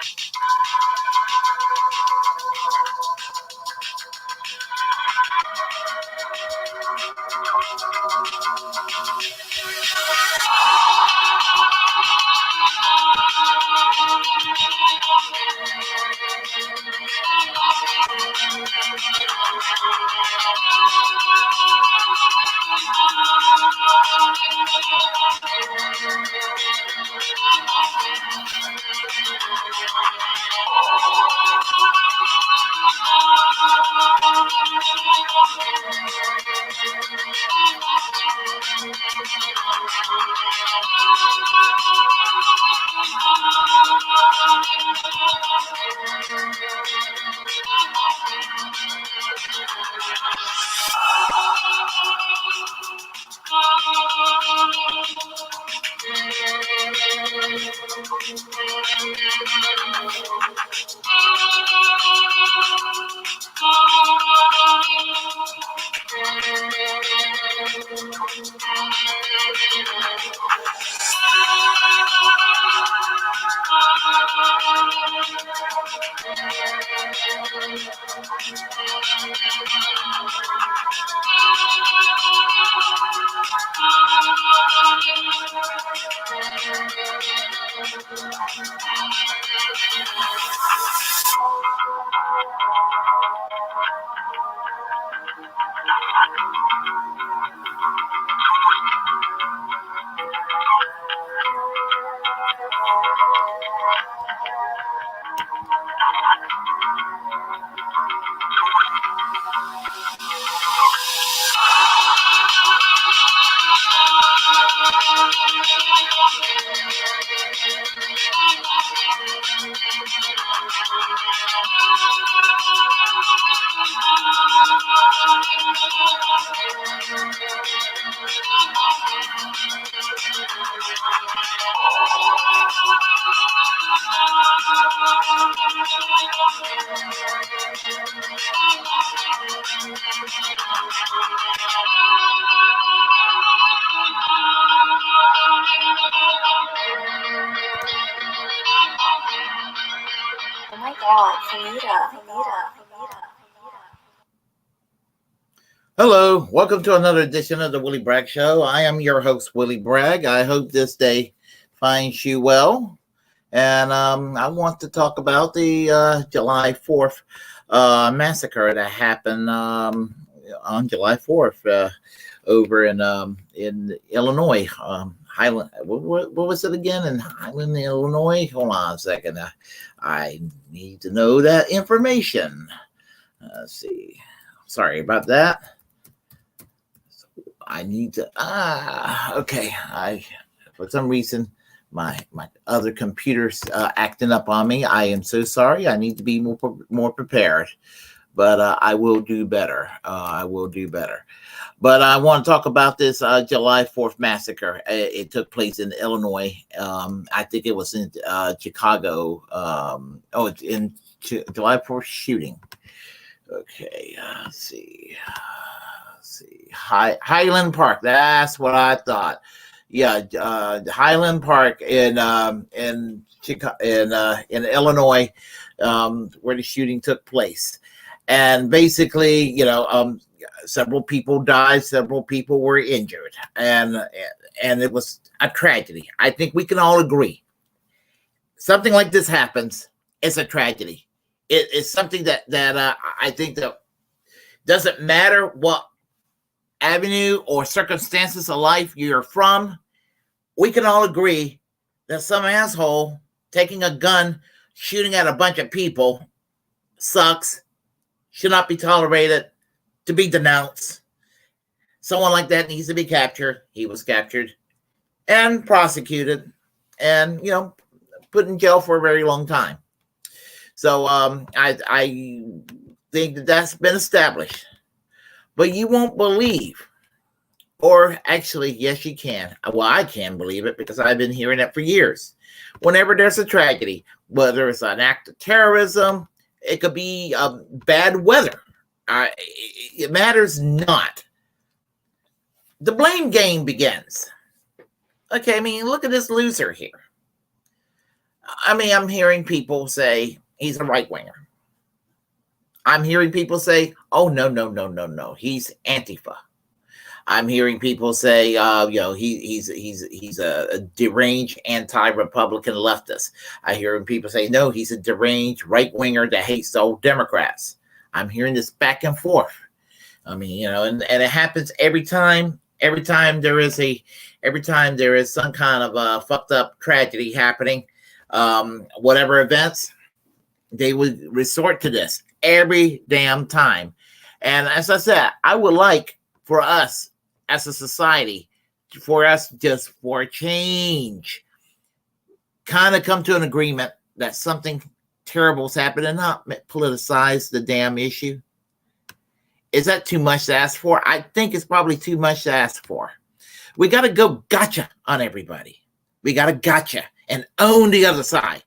Oh my God, Anita. Hello, welcome to another edition of the Willie Bragg Show. I am your host, Willie Bragg. I hope this day finds you well. And I want to talk about the July 4th massacre that happened on July 4th over in Illinois. Highland, what was it again? In Highland, Illinois? Hold on a second. I need to know that information. Let's see. Sorry about that. I need to, okay. For some reason, my other computer's acting up on me. I am so sorry. I need to be more prepared, but I will do better. But I want to talk about this July 4th massacre. It took place in Illinois. I think it was in Chicago. It's in July 4th shooting. Okay, let's see. Highland Park. That's what I thought. Yeah, Highland Park in Illinois, where the shooting took place, and basically, several people died, several people were injured, and it was a tragedy. I think we can all agree. Something like this happens, it's a tragedy. It's something that I think that doesn't matter what avenue or circumstances of life you're from, we can all agree that some asshole taking a gun, shooting at a bunch of people sucks, should not be tolerated, to be denounced. Someone like that needs to be captured. He was captured and prosecuted and, put in jail for a very long time. So I think that's been established. But you won't believe, or actually, yes, you can. Well, I can believe it because I've been hearing it for years. Whenever there's a tragedy, whether it's an act of terrorism, it could be bad weather. It matters not. The blame game begins. Okay, I mean, look at this loser here. I mean, I'm hearing people say he's a right winger. I'm hearing people say, oh, no, no, no, no, no. He's Antifa. I'm hearing people say, he's a deranged anti-Republican leftist. I hear people say, no, he's a deranged right winger that hates all Democrats. I'm hearing this back and forth. I mean, and it happens every time. Every time there is some kind of a fucked up tragedy happening, whatever events, they would resort to this every damn time. And as I said, I would like for us as a society, for us just for a change, kind of come to an agreement that something terrible has happened and not politicize the damn issue. Is that too much to ask for? I think it's probably too much to ask for. We got to go gotcha on everybody. We got to gotcha and own the other side.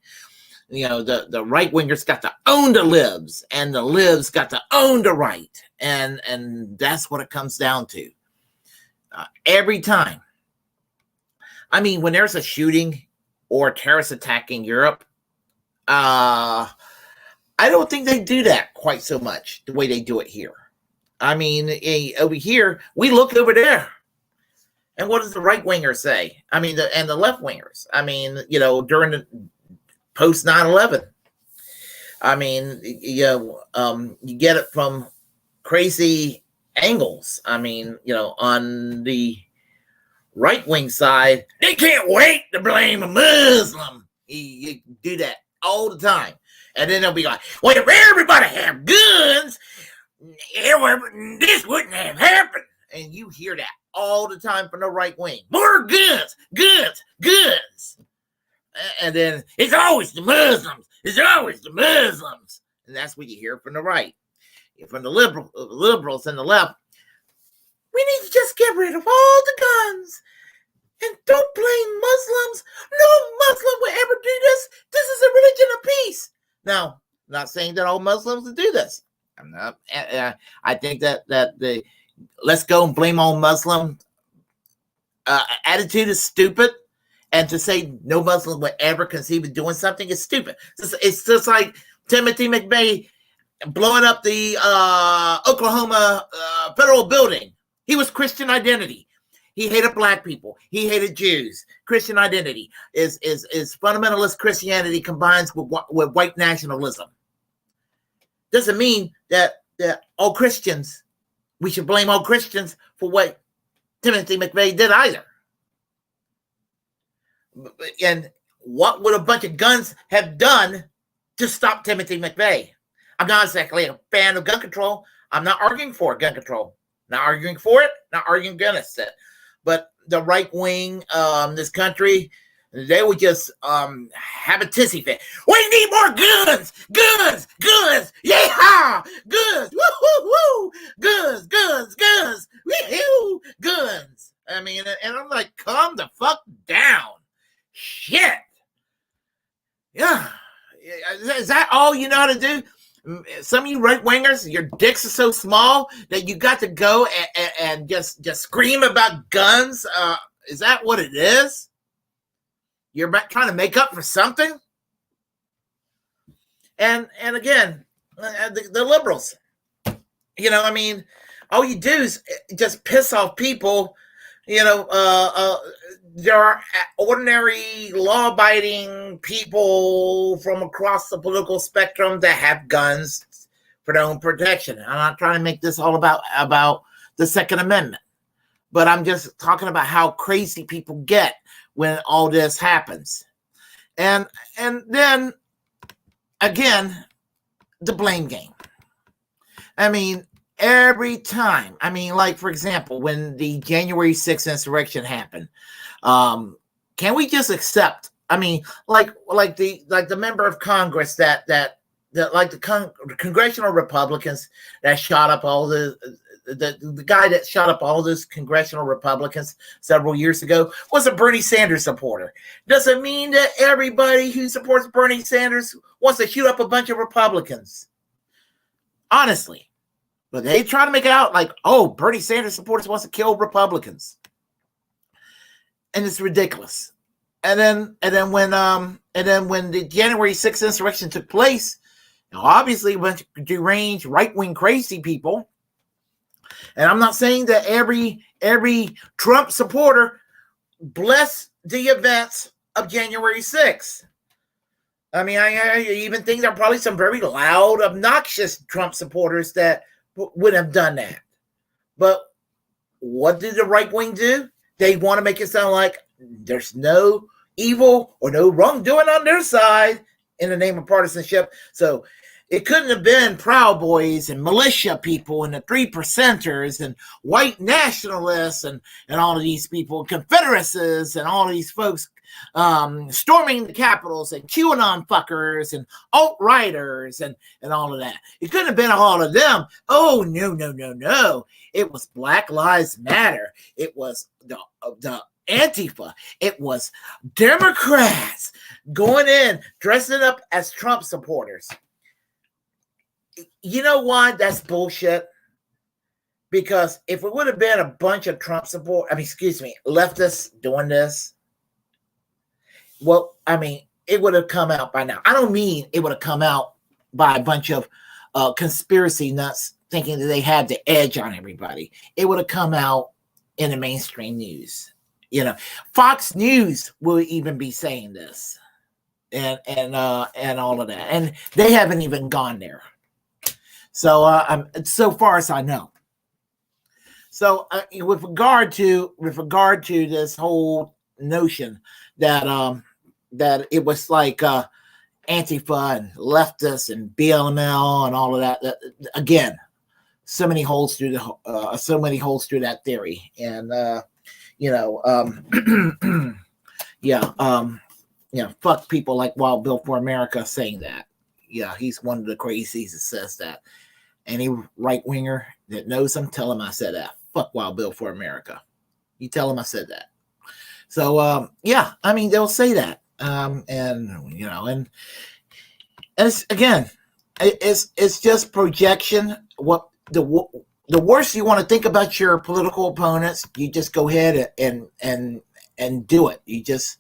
The right wingers got to own the libs, and the libs got to own the right, and that's what it comes down to. Every time. I mean, when there's a shooting or a terrorist attack in Europe, I don't think they do that quite so much the way they do it here. I mean, over here, we look over there. And what does the right wingers say? I mean, and the left wingers. I mean, during the post 9/11. I mean, you get it from crazy angles. I mean, on the right wing side, they can't wait to blame a Muslim. You do that all the time. And then they'll be like, well, if everybody had guns, this wouldn't have happened. And you hear that all the time from the right wing. More guns, guns, guns. And then it's always the Muslims. It's always the Muslims. And that's what you hear from the right. From the liberals and the left. We need to just get rid of all the guns. And don't blame Muslims. No Muslim will ever do this. This is a religion of peace. Now, I'm not saying that all Muslims will do this. I'm not. I think that the let's go and blame all Muslim attitude is stupid. And to say no Muslim would ever conceive of doing something is stupid. It's just like Timothy McVeigh blowing up the Oklahoma federal building. He was Christian identity. He hated black people. He hated Jews. Christian identity is fundamentalist Christianity combines with white nationalism. Doesn't mean that all Christians, we should blame all Christians for what Timothy McVeigh did either. And what would a bunch of guns have done to stop Timothy McVeigh? I'm not exactly a fan of gun control. I'm not arguing for gun control. Not arguing for it, not arguing against it. But the right wing, this country, they would just have a tizzy fit. We need more guns, guns, guns, yeah, guns, woo, woo, woo, guns, guns, guns, woo, guns. I mean, and I'm like, calm the fuck down. Shit. Yeah. Is that all you know how to do? Some of you right wingers, your dicks are so small that you got to go and just scream about guns. Is that what it is? You're trying to make up for something? And again, the liberals, I mean, all you do is just piss off people. There are ordinary law-abiding people from across the political spectrum that have guns for their own protection. I'm not trying to make this all about the Second Amendment, but I'm just talking about how crazy people get when all this happens. And then, again, the blame game. I mean, every time. I mean, like, for example, when the January 6th insurrection happened, can we just accept? I mean, like the member of Congress that like the congressional Republicans that shot up all the guy that shot up all those congressional Republicans several years ago was a Bernie Sanders supporter. Doesn't mean that everybody who supports Bernie Sanders wants to shoot up a bunch of Republicans. Honestly. But they try to make it out like, oh, Bernie Sanders supporters wants to kill Republicans. And it's ridiculous. when the January 6th insurrection took place, obviously a bunch of deranged right-wing crazy people. And I'm not saying that every Trump supporter blessed the events of January 6th. I mean, I even think there are probably some very loud, obnoxious Trump supporters that would have done that. But what did the right wing do? They want to make it sound like there's no evil or no wrongdoing on their side in the name of partisanship. So it couldn't have been Proud Boys and militia people and the 3%ers and white nationalists and all of these people, Confederacies and all of these folks storming the capitals and QAnon fuckers and alt-righters and all of that. It couldn't have been all of them. Oh, no. It was Black Lives Matter. It was the ANTIFA. It was Democrats going in, dressing up as Trump supporters. You know why that's bullshit? Because if it would have been a bunch of Trump leftists doing this, well, I mean, it would have come out by now. I don't mean it would have come out by a bunch of conspiracy nuts thinking that they had the edge on everybody. It would have come out in the mainstream news. You know, Fox News will even be saying this and all of that. And they haven't even gone there. So so far as I know. So with regard to this whole notion that that it was like Antifa and leftists and BLM and all of that, again, so many holes through that theory. And fuck people like Wild Bill for America saying that. Yeah, he's one of the crazies that says that. Any right-winger that knows him, tell him I said that. Fuck Wild Bill for America. You tell him I said that. So, I mean, they'll say that. And it's, again, it's just projection. What the worse you want to think about your political opponents, you just go ahead and do it. You just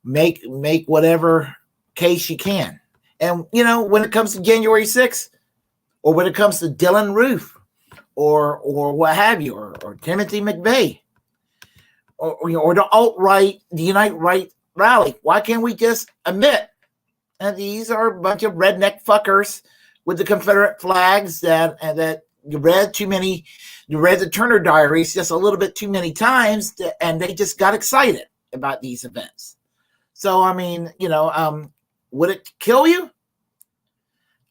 make whatever case you can. And, when it comes to January 6th, or when it comes to Dylan Roof, or what have you, or Timothy McVeigh, or the alt-right, the Unite Right rally, why can't we just admit that these are a bunch of redneck fuckers with the Confederate flags that you read the Turner Diaries just a little bit too many times, and they just got excited about these events. So, I mean, would it kill you?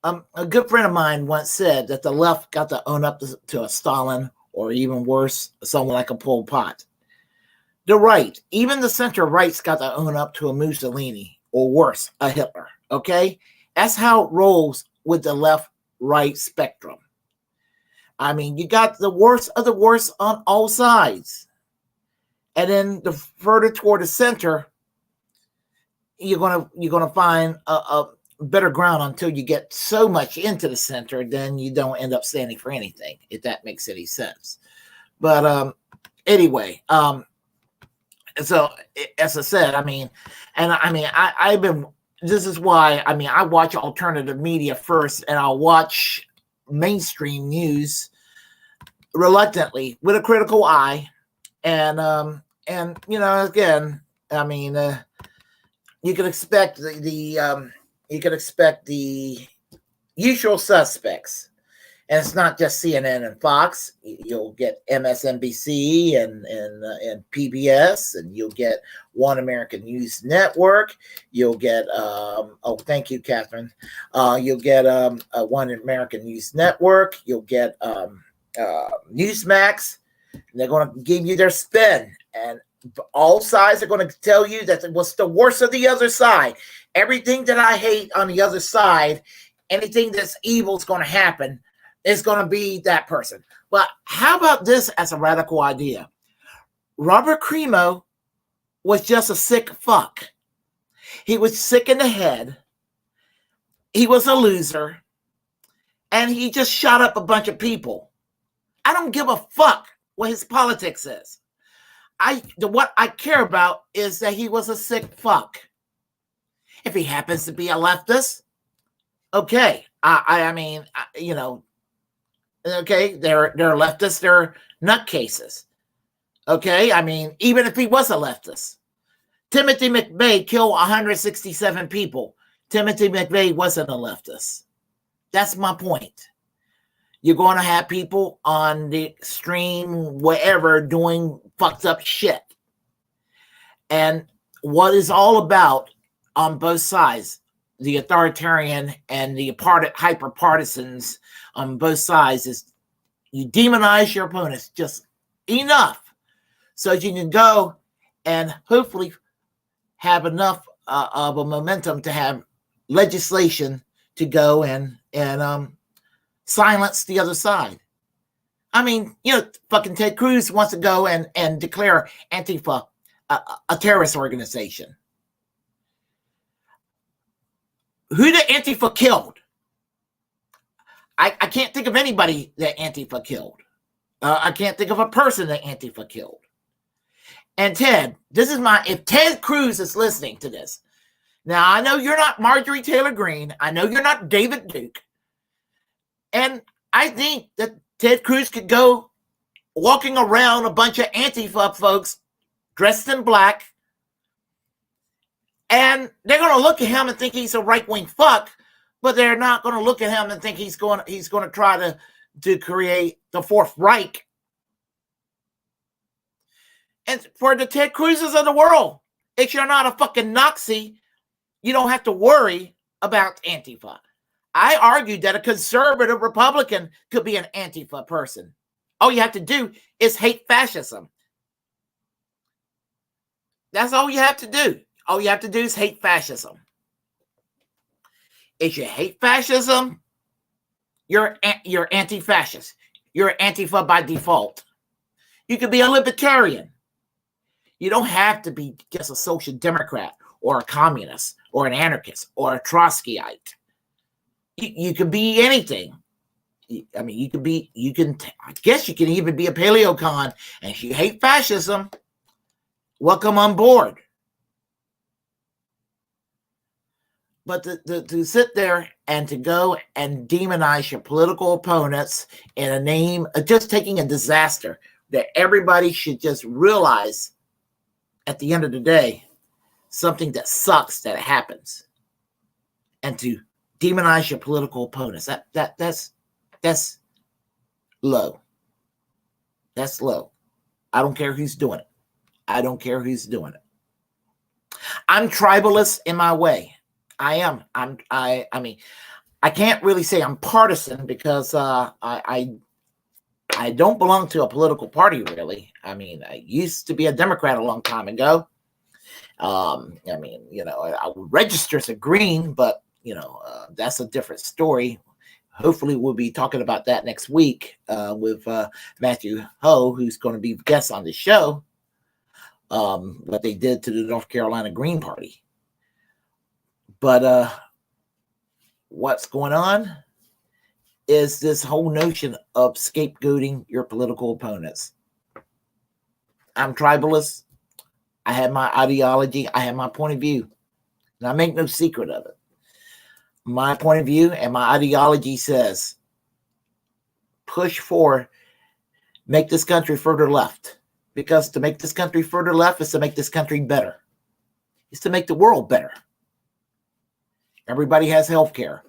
A good friend of mine once said that the left got to own up to a Stalin, or even worse, someone like a Pol Pot. The right, even the center right's got to own up to a Mussolini, or worse, a Hitler. Okay? That's how it rolls with the left-right spectrum. I mean, you got the worst of the worst on all sides. And then the further toward the center, you're gonna find a better ground until you get so much into the center, then you don't end up standing for anything, if that makes any sense. But anyway, so as I said, this is why, I watch alternative media first, and I'll watch mainstream news reluctantly with a critical eye. And again, you can expect the usual suspects. And it's not just CNN and Fox. You'll get MSNBC and PBS, and you'll get One American News Network. You'll get thank you, Catherine. You'll get One American News Network. You'll get Newsmax. And they're going to give you their spin, and all sides are going to tell you that what's the worst of the other side. Everything that I hate on the other side, anything that's evil is going to happen. It's going to be that person. But how about this as a radical idea? Robert Crimo was just a sick fuck. He was sick in the head. He was a loser. And he just shot up a bunch of people. I don't give a fuck what his politics is. what I care about is that he was a sick fuck. If he happens to be a leftist, okay. I mean, you know, okay, they're leftists, they're nutcases. Okay, I mean, even if he was a leftist, Timothy McVeigh killed 167 people. Timothy McVeigh wasn't a leftist. That's my point. You're going to have people on the extreme, whatever, doing fucked up shit. And what is all about on both sides, the authoritarian and the hyper partisans on both sides, is you demonize your opponents just enough so you can go and hopefully have enough of a momentum to have legislation to go and silence the other side. I mean, you know, fucking Ted Cruz wants to go and declare Antifa a terrorist organization. Who did Antifa killed? I can't think of anybody that Antifa killed. I can't think of a person that Antifa killed. And Ted, if Ted Cruz is listening to this, now I know you're not Marjorie Taylor Greene. I know you're not David Duke. And I think that Ted Cruz could go walking around a bunch of Antifa folks dressed in black, and they're going to look at him and think he's a right-wing fuck, but they're not going to look at him and think he's going to try to create the Fourth Reich. And for the Ted Cruzes of the world, if you're not a fucking Nazi, you don't have to worry about Antifa. I argued that a conservative Republican could be an Antifa person. All you have to do is hate fascism. That's all you have to do. All you have to do is hate fascism. If you hate fascism, you're anti-fascist. You're Antifa by default. You could be a libertarian. You don't have to be just a social democrat or a communist or an anarchist or a Trotskyite. You can be anything. I mean, I guess you can even be a paleocon. And if you hate fascism, welcome on board. But to sit there and to go and demonize your political opponents in a name of just taking a disaster that everybody should just realize at the end of the day, something that sucks that happens, and to demonize your political opponents, that's low. That's low. I don't care who's doing it. I don't care who's doing it. I'm tribalist in my way. I am. I mean, I can't really say I'm partisan because I don't belong to a political party, really. I mean, I used to be a Democrat a long time ago. I mean, you know, I would register as a Green, but, you know, that's a different story. Hopefully, we'll be talking about that next week with Matthew Ho, who's going to be guest on the show, what they did to the North Carolina Green Party. But what's going on is this whole notion of scapegoating your political opponents. I'm tribalist. I have my ideology. I have my point of view. And I make no secret of it. My point of view and my ideology says, push for, make this country further left. Because to make this country further left is to make this country better. It's to make the world better. Everybody has health care.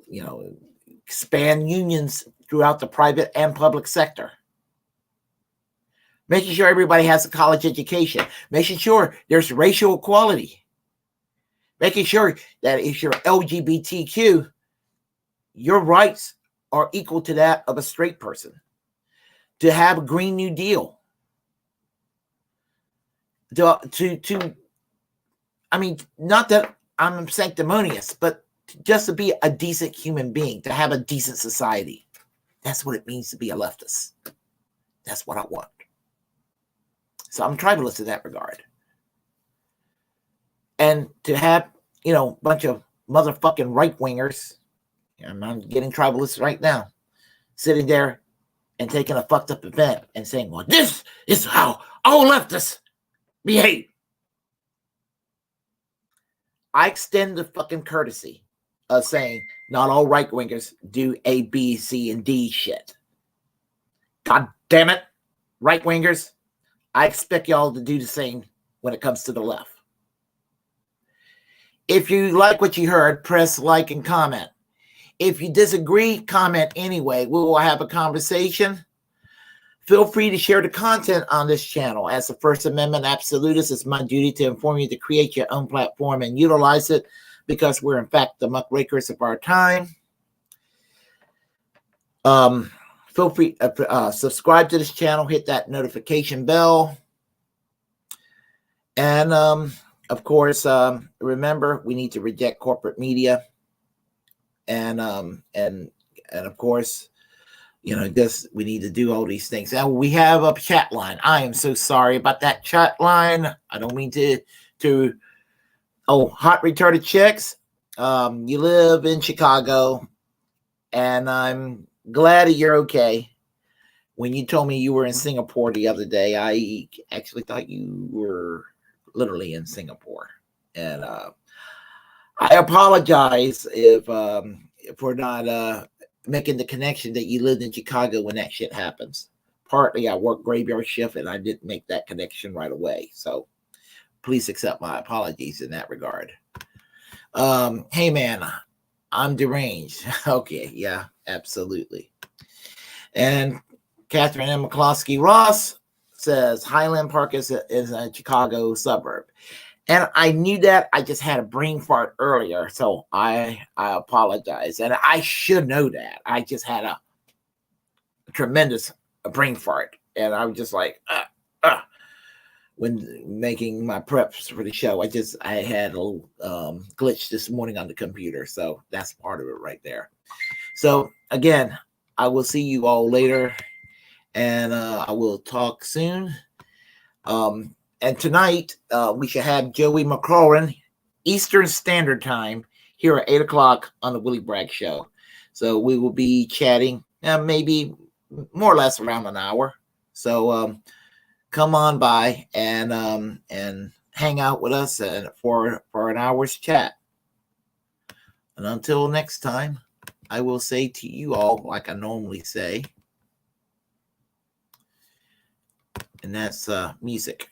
You know, expand unions throughout the private and public sector. Making sure everybody has a college education. Making sure there's racial equality. Making sure that if you're LGBTQ, your rights are equal to that of a straight person. To have a Green New Deal. I mean, not that I'm sanctimonious, but just to be a decent human being, to have a decent society. That's what it means to be a leftist. That's what I want. So I'm tribalist in that regard. And to have, you know, a bunch of motherfucking right-wingers, I'm getting tribalist right now, sitting there and taking a fucked up event and saying, well, this is how Oh, leftists, behave. I extend the fucking courtesy of saying not all right wingers do A, B, C, and D shit. God damn it, right wingers. I expect y'all to do the same when it comes to the left. If you like what you heard, press like and comment. If you disagree, comment anyway. We will have a conversation. Feel free to share the content on this channel. As the First Amendment absolutist, it's my duty to inform you to create your own platform and utilize it because we're, in fact, the muckrakers of our time. Feel free to subscribe to this channel, hit that notification bell. And, of course, remember, we need to reject corporate media. And of course, you know, we need to do all these things. Now we have a chat line. I am so sorry about that chat line. I don't mean to hot retarded chicks. You live in Chicago, and I'm glad that you're okay. When you told me you were in Singapore the other day, I actually thought you were literally in Singapore. And I apologize if we're not making the connection that you lived in Chicago when that shit happens. Partly I work graveyard shift and I didn't make that connection right away. So please accept my apologies in that regard. Hey man, I'm deranged. Okay, yeah, absolutely. And Catherine M. McCloskey Ross says Highland Park is a Chicago suburb. And I knew that. I just had a brain fart earlier, so I apologize. And I should know that. I just had a tremendous brain fart, and I was just like, when making my preps for the show. I had a little glitch this morning on the computer, so that's part of it right there. So again, I will see you all later, and I will talk soon. And tonight, we should have Joey McLaurin, Eastern Standard Time, here at 8 o'clock on the Willie Bragg Show. So we will be chatting, maybe more or less around an hour. So come on by and hang out with us for an hour's chat. And until next time, I will say to you all, like I normally say, and that's music.